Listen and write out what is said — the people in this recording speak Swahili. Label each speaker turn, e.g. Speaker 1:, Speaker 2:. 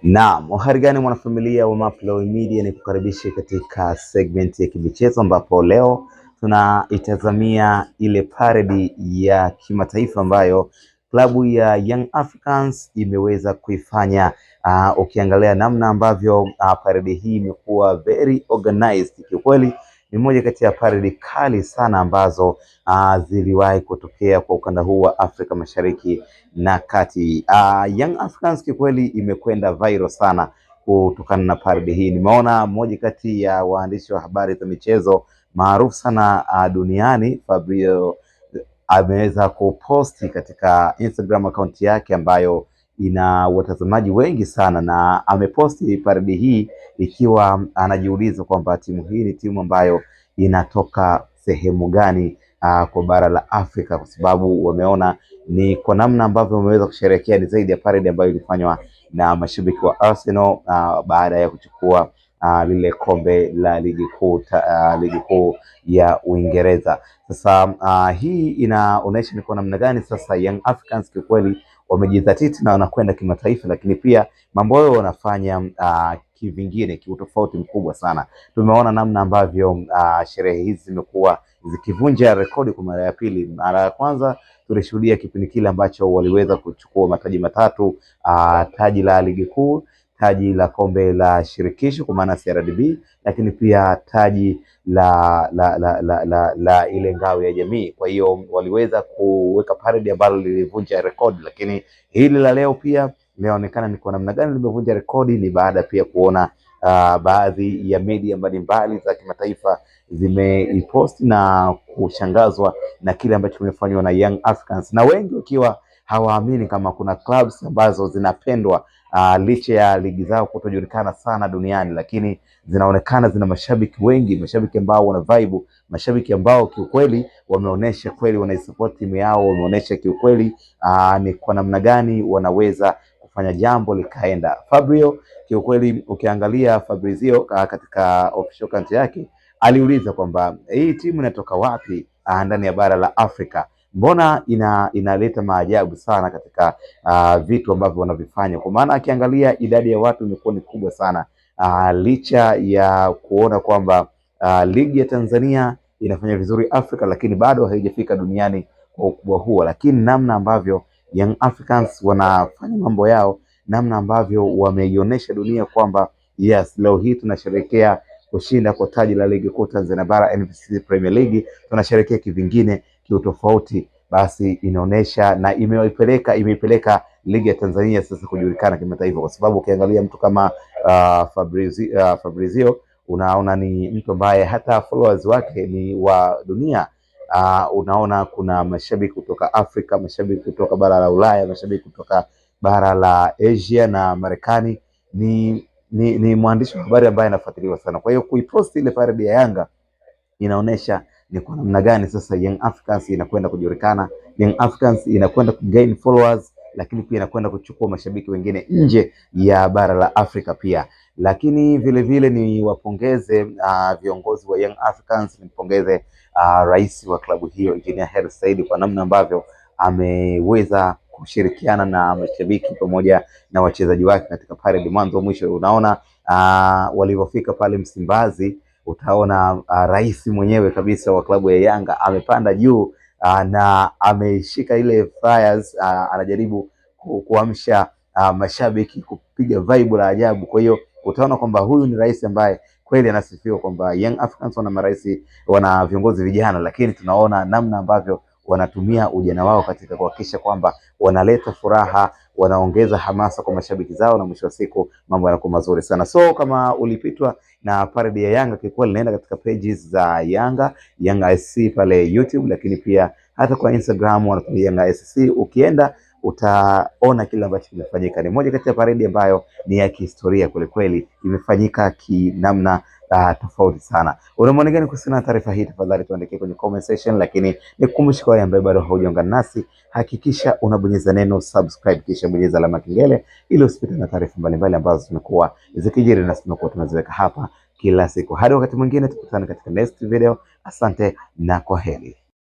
Speaker 1: Naam, habari gani mwanafamilia wa Mapro Media, ni kukaribisha katika segment ya kimichezo ambapo leo tunaitazamia ile paredi ya kimataifa ambayo klabu ya Young Africans imeweza kuifanya. Ukiangalia namna ambavyo paredi hii imekuwa very organized, kiukweli ni moja kati ya paredi kali sana ambazo ziliwahi kutokea kwa ukanda huu wa Afrika Mashariki na Kati. Young Africans kikweli imekwenda viral sana kutokana na paredi hii. Nimeona mmoja kati ya waandishi wa habari za michezo maarufu sana duniani, Fabrizio, ameweza kuposti katika Instagram account yake ambayo ina watazamaji wengi sana, na ameposti paredi hii ikiwa anajiuliza kwamba timu hii ni timu ambayo inatoka sehemu gani kwa bara la Afrika, kwa sababu wameona ni kwa namna ambavyo wameweza kusherehekea ni zaidi ya paredi ambayo ilifanywa na mashabiki wa Arsenal baada ya kuchukua lile kombe la ligi kuu ya Uingereza. Sasa hii inaonyesha ni kwa namna gani sasa Young Africans kikweli wamejidhatiti na wanakwenda kimataifa, lakini pia mambo yao wanafanya kivingine, kiutofauti mkubwa sana. Tumeona namna ambavyo sherehe hizi zimekuwa zikivunja rekodi kwa mara ya pili. Mara ya kwanza tulishuhudia kipindi kile ambacho waliweza kuchukua mataji matatu, taji la ligi kuu, taji la kombe la shirikisho kwa maana CRDB, lakini pia taji la ile ngao ya jamii. Kwa hiyo waliweza kuweka paredi ambalo lilivunja rekodi, lakini hili la leo pia linaonekana ni kwa namna gani limevunja rekodi. Ni baada pia kuona baadhi ya media mbalimbali za kimataifa zimeiposti na kushangazwa na kile ambacho kimefanywa na Young Africans, na wengi wakiwa hawaamini kama kuna clubs ambazo zinapendwa licha ya ligi zao kutojulikana sana duniani, lakini zinaonekana zina mashabiki wengi, mashabiki ambao wana vibe, mashabiki ambao kiukweli wameonesha kweli wanaisupport timu yao, wameonesha kiukweli ni kwa namna gani wanaweza kufanya jambo likaenda. Fabrizio, kiukweli ukiangalia Fabrizio katika official account yake aliuliza kwamba hii timu inatoka wapi ndani ya bara la Afrika, mbona inaleta maajabu sana katika vitu ambavyo wanavifanya, kwa maana akiangalia idadi ya watu imekuwa ni kubwa sana. Licha ya kuona kwamba ligi ya Tanzania inafanya vizuri Afrika, lakini bado haijafika duniani kwa ukubwa huo. Lakini namna ambavyo Young Africans wanafanya mambo yao, namna ambavyo wameionyesha dunia kwamba yes, leo hii tunasherehekea kushinda kwa taji la ligi kuu Tanzania bara, NBC Premier League, tunasherehekea kivingine, kiutofauti, basi inaonesha na imeipeleka ligi ya Tanzania sasa kujulikana kimataifa, kwa sababu ukiangalia mtu kama Fabrizio unaona ni mtu ambaye hata followers wake ni wa dunia. Unaona kuna mashabiki kutoka Afrika, mashabiki kutoka bara la Ulaya, mashabiki kutoka bara la Asia na Marekani. Ni mwandishi wa habari ambaye anafuatiliwa sana. Kwa hiyo kuipost ile parade ya Yanga inaonesha ni kwa namna gani sasa Young Africans inakwenda kujulikana, Young Africans inakwenda kugain followers, lakini pia inakwenda kuchukua mashabiki wengine nje ya bara la Afrika pia. Lakini vile vile ni wapongeze viongozi wa Young Africans, nipongeze rais wa klabu hiyo Engineer Hersi Said kwa namna ambavyo ameweza kushirikiana na mashabiki pamoja na wachezaji wake katika parade mwanzo mwisho. Unaona walivyofika pale Msimbazi, utaona rais mwenyewe kabisa wa klabu ya Yanga amepanda juu na ameshika ile flyers, anajaribu kuamsha mashabiki kupiga vibe la ajabu. Kwa hiyo utaona kwamba huyu ni rais ambaye kweli anasifiwa kwamba Young Africans wana viongozi vijana, lakini tunaona namna ambavyo wanatumia ujana wao katika kuhakikisha kwamba wanaleta furaha, wanaongeza hamasa kwa mashabiki zao, na mwisho wa siku mambo yanakuwa mazuri sana. So kama ulipitwa na parade ya Yanga, kikweli naenda katika pages za Yanga SC pale YouTube, lakini pia hata kwa Instagram wanatumia Yanga SC. Ukienda utaona kile ambacho kimefanyika. Ni moja kati ya parade ambayo ni ya kihistoria kweli kweli, imefanyika kinamna tofauti sana. Una maoni gani kuhusiana na taarifa hii? Tafadhali tuandikie kwenye comment section, lakini nikukumbusha kwa wale ambao bado haujaungana nasi, hakikisha unabonyeza neno subscribe kisha bonyeza alama kengele ili usipite na taarifa mbalimbali ambazo zimekuwa zikijiri na tunakuwa tunaziweka hapa kila siku. Hadi wakati mwingine tukutane katika next video. Asante na kwaheri.